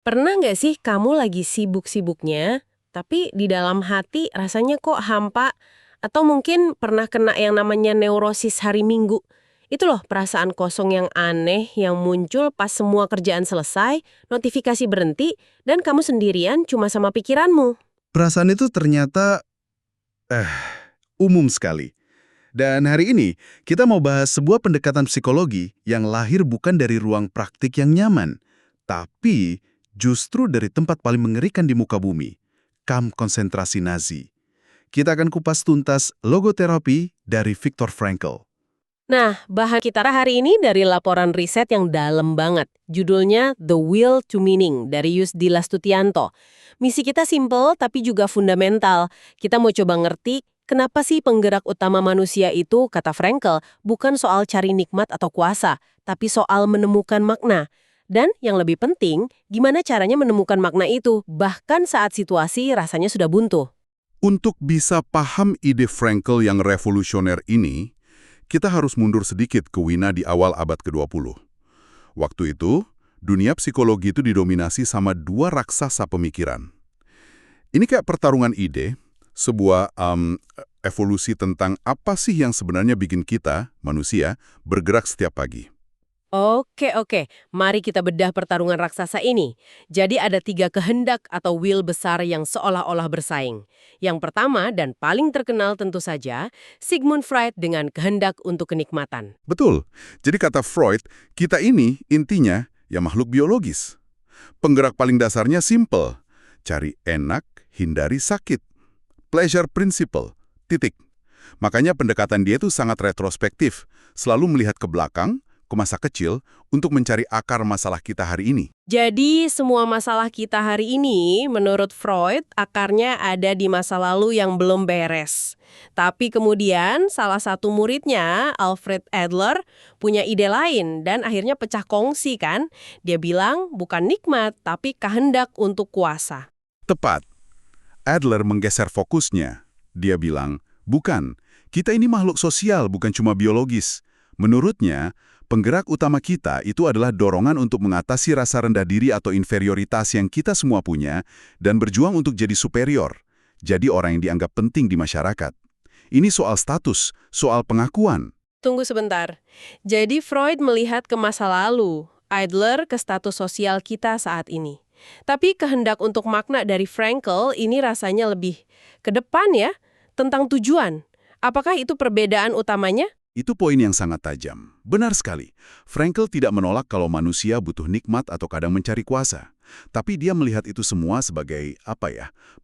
Pernah nggak sih kamu lagi sibuk-sibuknya, tapi di dalam hati rasanya kok hampa? Atau mungkin pernah kena yang namanya neurosis hari Minggu? Itu loh perasaan kosong yang aneh yang muncul pas semua kerjaan selesai, notifikasi berhenti, dan kamu sendirian cuma sama pikiranmu. Perasaan itu ternyata eh umum sekali. Dan hari ini kita mau bahas sebuah pendekatan psikologi yang lahir bukan dari ruang praktik yang nyaman, tapi justru dari tempat paling mengerikan di muka bumi, kamp konsentrasi Nazi. Kita akan kupas tuntas logoterapi dari Viktor Frankl. Nah, bahan kita hari ini dari laporan riset yang dalam banget. Judulnya The Will to Meaning dari Yusdila Stutianto. Misi kita simple tapi juga fundamental. Kita mau coba ngerti kenapa sih penggerak utama manusia itu, kata Frankl, bukan soal cari nikmat atau kuasa, tapi soal menemukan makna. Dan yang lebih penting, gimana caranya menemukan makna itu, bahkan saat situasi rasanya sudah buntu. Untuk bisa paham ide Frankl yang revolusioner ini, kita harus mundur sedikit ke Wina di awal abad ke-20. Waktu itu, dunia psikologi itu didominasi sama dua raksasa pemikiran. Ini kayak pertarungan ide, sebuah evolusi tentang apa sih yang sebenarnya bikin kita, manusia, bergerak setiap pagi. Oke. Mari kita bedah pertarungan raksasa ini. Jadi ada 3 kehendak atau will besar yang seolah-olah bersaing. Yang pertama dan paling terkenal tentu saja, Sigmund Freud dengan kehendak untuk kenikmatan. Betul. Jadi kata Freud, kita ini intinya ya makhluk biologis. Penggerak paling dasarnya simple. Cari enak, hindari sakit. Pleasure principle. Titik. Makanya pendekatan dia itu sangat retrospektif, selalu melihat ke belakang, ke masa kecil, untuk mencari akar masalah kita hari ini. Jadi semua masalah kita hari ini, menurut Freud, akarnya ada di masa lalu yang belum beres. Tapi kemudian salah satu muridnya, Alfred Adler, punya ide lain dan akhirnya pecah kongsi kan. Dia bilang bukan nikmat, tapi kehendak untuk kuasa. Tepat. Adler menggeser fokusnya. Dia bilang, bukan, kita ini makhluk sosial, bukan cuma biologis. Menurutnya, penggerak utama kita itu adalah dorongan untuk mengatasi rasa rendah diri atau inferioritas yang kita semua punya dan berjuang untuk jadi superior, jadi orang yang dianggap penting di masyarakat. Ini soal status, soal pengakuan. Tunggu sebentar. Jadi Freud melihat ke masa lalu, Adler ke status sosial kita saat ini. Tapi kehendak untuk makna dari Frankl ini rasanya lebih ke depan ya, tentang tujuan. Apakah itu perbedaan utamanya? Itu poin yang sangat tajam. Benar sekali. Frankl tidak menolak kalau manusia butuh nikmat atau kadang mencari kuasa. Tapi dia melihat itu semua sebagai,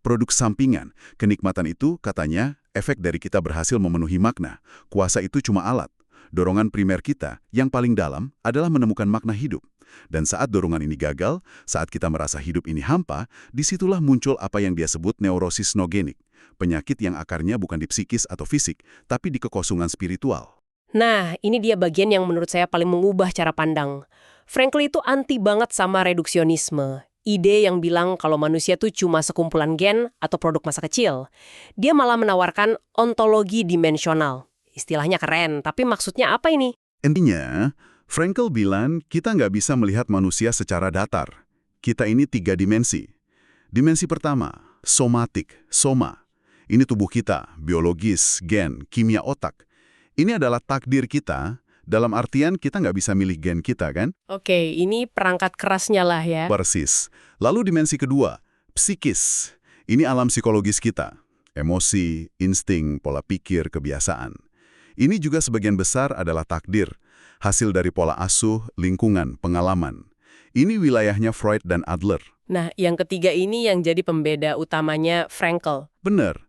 produk sampingan. Kenikmatan itu, katanya, efek dari kita berhasil memenuhi makna. Kuasa itu cuma alat. Dorongan primer kita, yang paling dalam, adalah menemukan makna hidup. Dan saat dorongan ini gagal, saat kita merasa hidup ini hampa, disitulah muncul apa yang dia sebut neurosis nogenik. Penyakit yang akarnya bukan di psikis atau fisik, tapi di kekosongan spiritual. Nah, ini dia bagian yang menurut saya paling mengubah cara pandang. Frankl itu anti banget sama reduksionisme. Ide yang bilang kalau manusia tuh cuma sekumpulan gen atau produk masa kecil. Dia malah menawarkan ontologi dimensional. Istilahnya keren, tapi maksudnya apa ini? Intinya, Frankl bilang kita nggak bisa melihat manusia secara datar. Kita ini 3 dimensi. Dimensi pertama, somatik, soma. Ini tubuh kita, biologis, gen, kimia otak. Ini adalah takdir kita, dalam artian kita nggak bisa milih gen kita, kan? Oke, ini perangkat kerasnya lah ya. Persis. Lalu dimensi kedua, psikis. Ini alam psikologis kita. Emosi, insting, pola pikir, kebiasaan. Ini juga sebagian besar adalah takdir. Hasil dari pola asuh, lingkungan, pengalaman. Ini wilayahnya Freud dan Adler. Nah, yang ketiga ini yang jadi pembeda utamanya Frankl. Benar.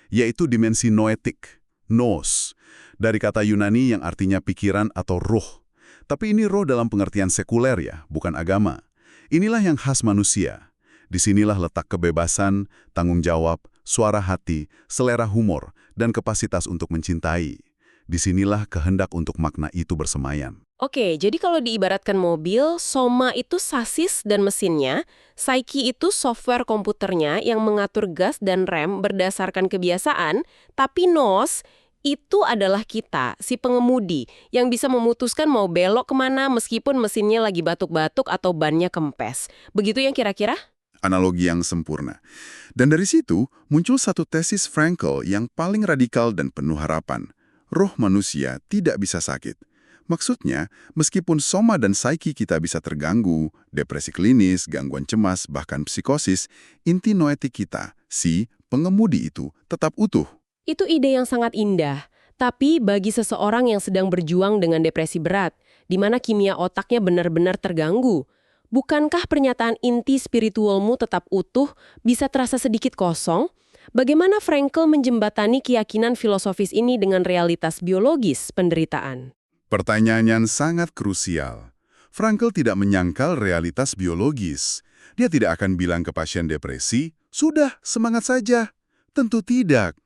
Yaitu dimensi noetik, nous. Dari kata Yunani yang artinya pikiran atau roh. Tapi ini roh dalam pengertian sekuler ya, bukan agama. Inilah yang khas manusia. Disinilah letak kebebasan, tanggung jawab, suara hati, selera humor, dan kapasitas untuk mencintai. Disinilah kehendak untuk makna itu bersemayam. Oke, jadi kalau diibaratkan mobil, soma itu sasis dan mesinnya, psyche itu software komputernya yang mengatur gas dan rem berdasarkan kebiasaan, tapi nous itu adalah kita, si pengemudi, yang bisa memutuskan mau belok kemana meskipun mesinnya lagi batuk-batuk atau bannya kempes. Begitu yang kira-kira? Analogi yang sempurna. Dan dari situ muncul satu tesis Frankl yang paling radikal dan penuh harapan. Roh manusia tidak bisa sakit. Maksudnya, meskipun soma dan psiki kita bisa terganggu, depresi klinis, gangguan cemas, bahkan psikosis, inti noetik kita, si pengemudi itu, tetap utuh. Itu ide yang sangat indah. Tapi bagi seseorang yang sedang berjuang dengan depresi berat, di mana kimia otaknya benar-benar terganggu, bukankah pernyataan inti spiritualmu tetap utuh bisa terasa sedikit kosong? Bagaimana Frankl menjembatani keyakinan filosofis ini dengan realitas biologis penderitaan? Pertanyaan yang sangat krusial. Frankl tidak menyangkal realitas biologis. Dia tidak akan bilang ke pasien depresi, "Sudah, semangat saja." Tentu tidak.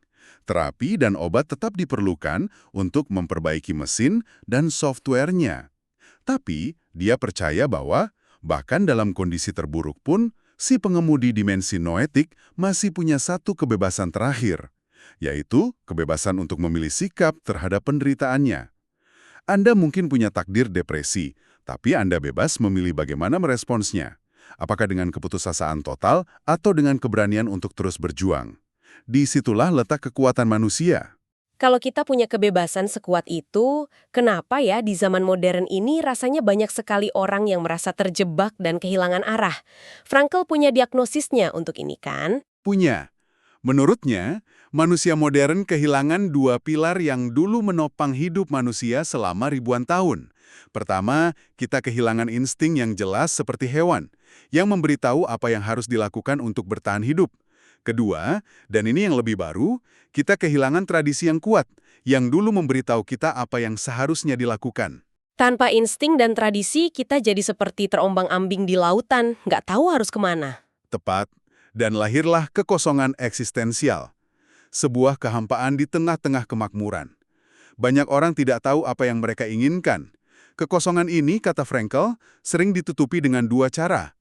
Terapi dan obat tetap diperlukan untuk memperbaiki mesin dan softwarenya. Tapi, dia percaya bahwa, bahkan dalam kondisi terburuk pun, si pengemudi dimensi noetik masih punya satu kebebasan terakhir, yaitu kebebasan untuk memilih sikap terhadap penderitaannya. Anda mungkin punya takdir depresi, tapi Anda bebas memilih bagaimana meresponsnya. Apakah dengan keputusasaan total atau dengan keberanian untuk terus berjuang. Disitulah letak kekuatan manusia. Kalau kita punya kebebasan sekuat itu, kenapa ya di zaman modern ini rasanya banyak sekali orang yang merasa terjebak dan kehilangan arah? Frankl punya diagnosisnya untuk ini kan? Punya. Menurutnya, manusia modern kehilangan dua pilar yang dulu menopang hidup manusia selama ribuan tahun. Pertama, kita kehilangan insting yang jelas seperti hewan, yang memberitahu apa yang harus dilakukan untuk bertahan hidup. Kedua, dan ini yang lebih baru, kita kehilangan tradisi yang kuat, yang dulu memberitahu kita apa yang seharusnya dilakukan. Tanpa insting dan tradisi, kita jadi seperti terombang-ambing di lautan, nggak tahu harus kemana. Tepat, dan lahirlah kekosongan eksistensial. Sebuah kehampaan di tengah-tengah kemakmuran. Banyak orang tidak tahu apa yang mereka inginkan. Kekosongan ini, kata Frankl, sering ditutupi dengan dua cara.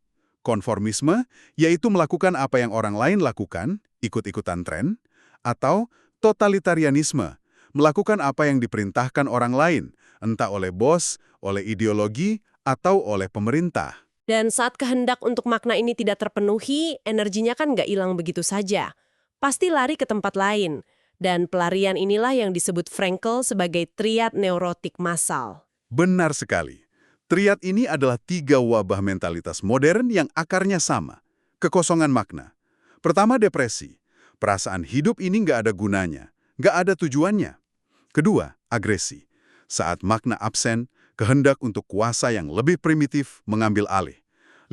Konformisme, yaitu melakukan apa yang orang lain lakukan, ikut-ikutan tren, atau totalitarianisme, melakukan apa yang diperintahkan orang lain, entah oleh bos, oleh ideologi, atau oleh pemerintah. Dan saat kehendak untuk makna ini tidak terpenuhi, energinya kan nggak hilang begitu saja. Pasti lari ke tempat lain. Dan pelarian inilah yang disebut Frankl sebagai triad neurotik massal. Benar sekali. Triad ini adalah tiga wabah mentalitas modern yang akarnya sama. Kekosongan makna. Pertama, depresi. Perasaan hidup ini nggak ada gunanya, nggak ada tujuannya. Kedua, agresi. Saat makna absen, kehendak untuk kuasa yang lebih primitif mengambil alih.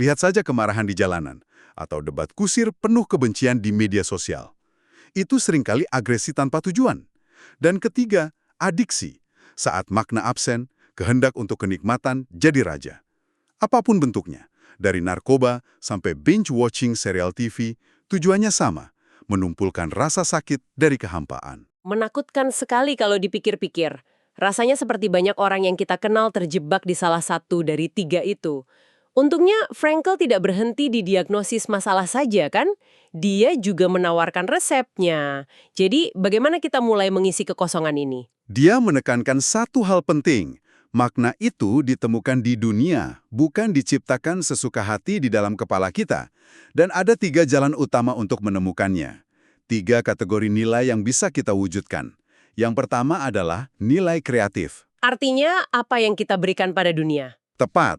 Lihat saja kemarahan di jalanan, atau debat kusir penuh kebencian di media sosial. Itu seringkali agresi tanpa tujuan. Dan ketiga, adiksi. Saat makna absen, kehendak untuk kenikmatan jadi raja. Apapun bentuknya, dari narkoba sampai binge-watching serial TV, tujuannya sama, menumpulkan rasa sakit dari kehampaan. Menakutkan sekali kalau dipikir-pikir. Rasanya seperti banyak orang yang kita kenal terjebak di salah satu dari tiga itu. Untungnya, Frankl tidak berhenti di diagnosis masalah saja kan? Dia juga menawarkan resepnya. Jadi, bagaimana kita mulai mengisi kekosongan ini? Dia menekankan satu hal penting. Makna itu ditemukan di dunia, bukan diciptakan sesuka hati di dalam kepala kita. Dan ada tiga jalan utama untuk menemukannya. Tiga kategori nilai yang bisa kita wujudkan. Yang pertama adalah nilai kreatif. Artinya, apa yang kita berikan pada dunia? Tepat.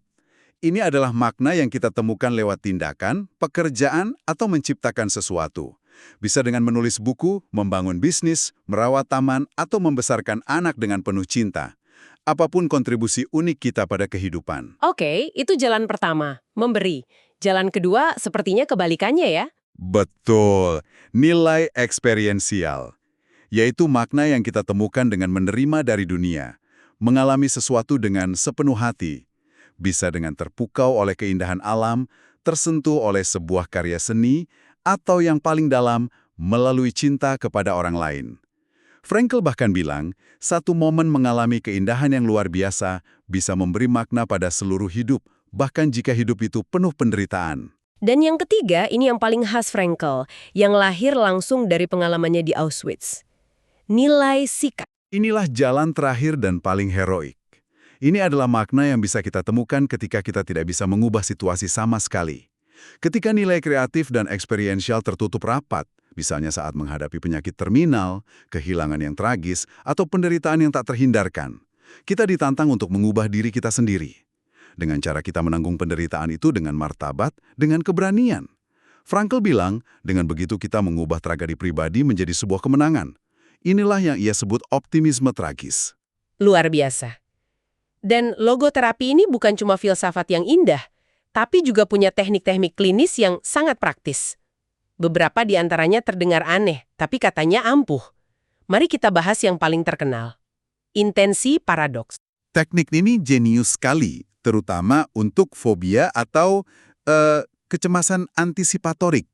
Ini adalah makna yang kita temukan lewat tindakan, pekerjaan, atau menciptakan sesuatu. Bisa dengan menulis buku, membangun bisnis, merawat taman, atau membesarkan anak dengan penuh cinta. Apapun kontribusi unik kita pada kehidupan. Oke, itu jalan pertama, memberi. Jalan kedua sepertinya kebalikannya ya? Betul. Nilai eksperiensial. Yaitu makna yang kita temukan dengan menerima dari dunia. Mengalami sesuatu dengan sepenuh hati. Bisa dengan terpukau oleh keindahan alam, tersentuh oleh sebuah karya seni, atau yang paling dalam, melalui cinta kepada orang lain. Frankl bahkan bilang, satu momen mengalami keindahan yang luar biasa bisa memberi makna pada seluruh hidup, bahkan jika hidup itu penuh penderitaan. Dan yang ketiga, ini yang paling khas Frankl, yang lahir langsung dari pengalamannya di Auschwitz. Nilai sikap. Inilah jalan terakhir dan paling heroik. Ini adalah makna yang bisa kita temukan ketika kita tidak bisa mengubah situasi sama sekali. Ketika nilai kreatif dan eksperiensial tertutup rapat, misalnya saat menghadapi penyakit terminal, kehilangan yang tragis, atau penderitaan yang tak terhindarkan, kita ditantang untuk mengubah diri kita sendiri. Dengan cara kita menanggung penderitaan itu dengan martabat, dengan keberanian. Frankl bilang, dengan begitu kita mengubah tragedi pribadi menjadi sebuah kemenangan. Inilah yang ia sebut optimisme tragis. Luar biasa. Dan logoterapi ini bukan cuma filsafat yang indah, tapi juga punya teknik-teknik klinis yang sangat praktis. Beberapa di antaranya terdengar aneh, tapi katanya ampuh. Mari kita bahas yang paling terkenal. Intensi paradoks. Teknik ini jenius sekali, terutama untuk fobia atau kecemasan antisipatorik.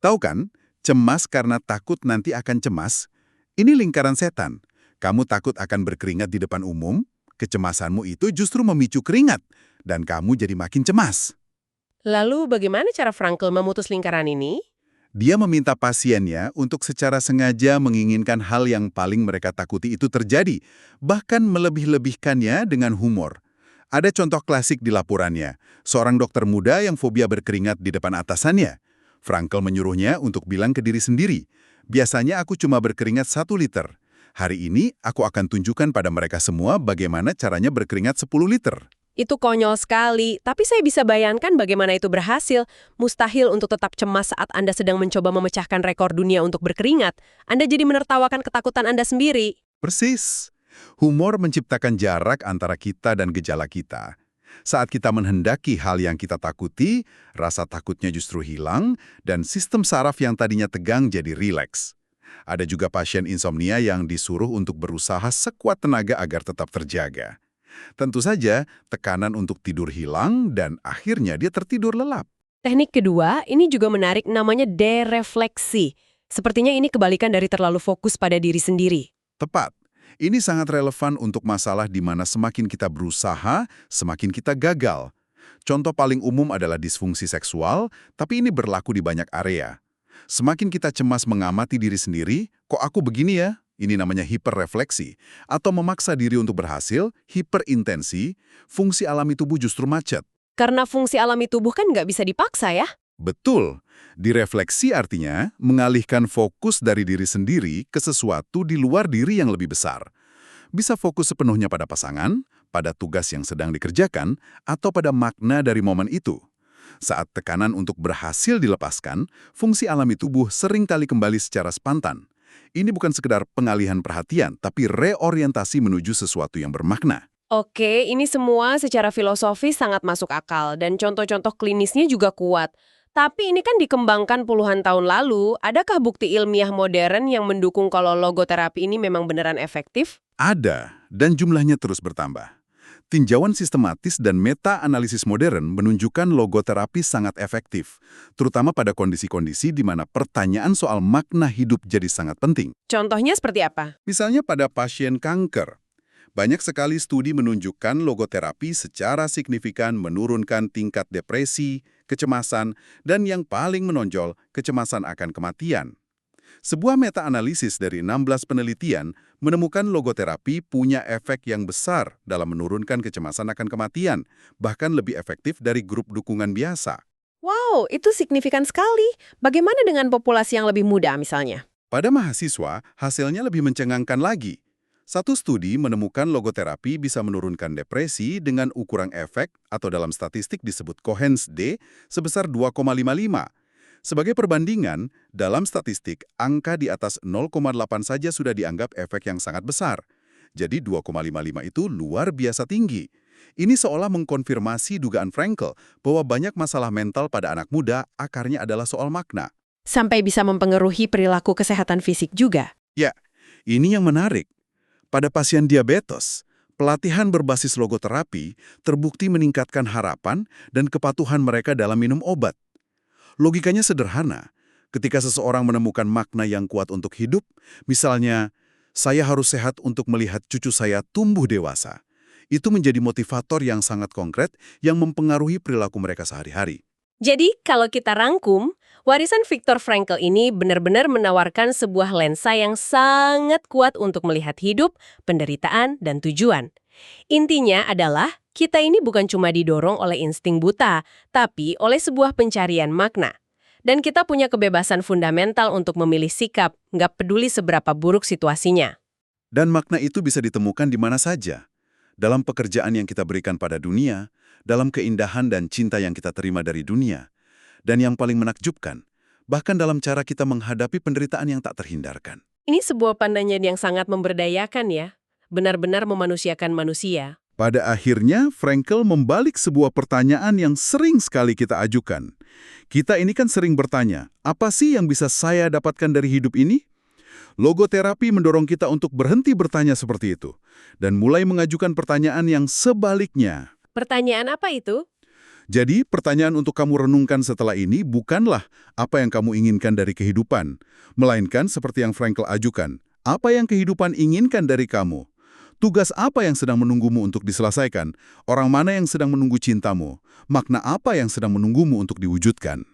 Tahu kan, cemas karena takut nanti akan cemas. Ini lingkaran setan. Kamu takut akan berkeringat di depan umum, kecemasanmu itu justru memicu keringat, dan kamu jadi makin cemas. Lalu bagaimana cara Frankl memutus lingkaran ini? Dia meminta pasiennya untuk secara sengaja menginginkan hal yang paling mereka takuti itu terjadi, bahkan melebih-lebihkannya dengan humor. Ada contoh klasik di laporannya, seorang dokter muda yang fobia berkeringat di depan atasannya. Frankl menyuruhnya untuk bilang ke diri sendiri, biasanya aku cuma berkeringat 1 liter. Hari ini aku akan tunjukkan pada mereka semua bagaimana caranya berkeringat 10 liter. Itu konyol sekali, tapi saya bisa bayangkan bagaimana itu berhasil. Mustahil untuk tetap cemas saat Anda sedang mencoba memecahkan rekor dunia untuk berkeringat. Anda jadi menertawakan ketakutan Anda sendiri. Persis. Humor menciptakan jarak antara kita dan gejala kita. Saat kita menghendaki hal yang kita takuti, rasa takutnya justru hilang, dan sistem saraf yang tadinya tegang jadi rileks. Ada juga pasien insomnia yang disuruh untuk berusaha sekuat tenaga agar tetap terjaga. Tentu saja, tekanan untuk tidur hilang dan akhirnya dia tertidur lelap. Teknik kedua, ini juga menarik namanya derefleksi. Sepertinya ini kebalikan dari terlalu fokus pada diri sendiri. Tepat. Ini sangat relevan untuk masalah di mana semakin kita berusaha, semakin kita gagal. Contoh paling umum adalah disfungsi seksual, tapi ini berlaku di banyak area. Semakin kita cemas mengamati diri sendiri, kok aku begini ya? Ini namanya hiperrefleksi. Atau memaksa diri untuk berhasil, hiperintensi, fungsi alami tubuh justru macet. Karena fungsi alami tubuh kan nggak bisa dipaksa ya? Betul. Direfleksi artinya mengalihkan fokus dari diri sendiri ke sesuatu di luar diri yang lebih besar. Bisa fokus sepenuhnya pada pasangan, pada tugas yang sedang dikerjakan, atau pada makna dari momen itu. Saat tekanan untuk berhasil dilepaskan, fungsi alami tubuh seringkali kembali secara spontan. Ini bukan sekedar pengalihan perhatian, tapi reorientasi menuju sesuatu yang bermakna. Oke, ini semua secara filosofis sangat masuk akal dan contoh-contoh klinisnya juga kuat. Tapi ini kan dikembangkan puluhan tahun lalu, adakah bukti ilmiah modern yang mendukung kalau logoterapi ini memang beneran efektif? Ada, dan jumlahnya terus bertambah. Tinjauan sistematis dan meta-analisis modern menunjukkan logoterapi sangat efektif, terutama pada kondisi-kondisi di mana pertanyaan soal makna hidup jadi sangat penting. Contohnya seperti apa? Misalnya pada pasien kanker. Banyak sekali studi menunjukkan logoterapi secara signifikan menurunkan tingkat depresi, kecemasan, dan yang paling menonjol, kecemasan akan kematian. Sebuah meta-analisis dari 16 penelitian menemukan logoterapi punya efek yang besar dalam menurunkan kecemasan akan kematian, bahkan lebih efektif dari grup dukungan biasa. Wow, itu signifikan sekali. Bagaimana dengan populasi yang lebih muda misalnya? Pada mahasiswa, hasilnya lebih mencengangkan lagi. Satu studi menemukan logoterapi bisa menurunkan depresi dengan ukuran efek atau dalam statistik disebut Cohen's d sebesar 2,55. Sebagai perbandingan, dalam statistik, angka di atas 0,8 saja sudah dianggap efek yang sangat besar. Jadi 2,55 itu luar biasa tinggi. Ini seolah mengkonfirmasi dugaan Frankl bahwa banyak masalah mental pada anak muda akarnya adalah soal makna. Sampai bisa mempengaruhi perilaku kesehatan fisik juga. Ya, ini yang menarik. Pada pasien diabetes, pelatihan berbasis logoterapi terbukti meningkatkan harapan dan kepatuhan mereka dalam minum obat. Logikanya sederhana. Ketika seseorang menemukan makna yang kuat untuk hidup, misalnya, saya harus sehat untuk melihat cucu saya tumbuh dewasa. Itu menjadi motivator yang sangat konkret yang mempengaruhi perilaku mereka sehari-hari. Jadi, kalau kita rangkum, Warisan Viktor Frankl ini benar-benar menawarkan sebuah lensa yang sangat kuat untuk melihat hidup, penderitaan, dan tujuan. Intinya adalah, kita ini bukan cuma didorong oleh insting buta, tapi oleh sebuah pencarian makna. Dan kita punya kebebasan fundamental untuk memilih sikap, nggak peduli seberapa buruk situasinya. Dan makna itu bisa ditemukan di mana saja. Dalam pekerjaan yang kita berikan pada dunia, dalam keindahan dan cinta yang kita terima dari dunia, dan yang paling menakjubkan, bahkan dalam cara kita menghadapi penderitaan yang tak terhindarkan. Ini sebuah pandangan yang sangat memberdayakan ya, benar-benar memanusiakan manusia. Pada akhirnya, Frankl membalik sebuah pertanyaan yang sering sekali kita ajukan. Kita ini kan sering bertanya, apa sih yang bisa saya dapatkan dari hidup ini? Logoterapi mendorong kita untuk berhenti bertanya seperti itu, dan mulai mengajukan pertanyaan yang sebaliknya. Pertanyaan apa itu? Jadi, pertanyaan untuk kamu renungkan setelah ini bukanlah apa yang kamu inginkan dari kehidupan, melainkan seperti yang Frankl ajukan, apa yang kehidupan inginkan dari kamu? Tugas apa yang sedang menunggumu untuk diselesaikan? Orang mana yang sedang menunggu cintamu? Makna apa yang sedang menunggumu untuk diwujudkan?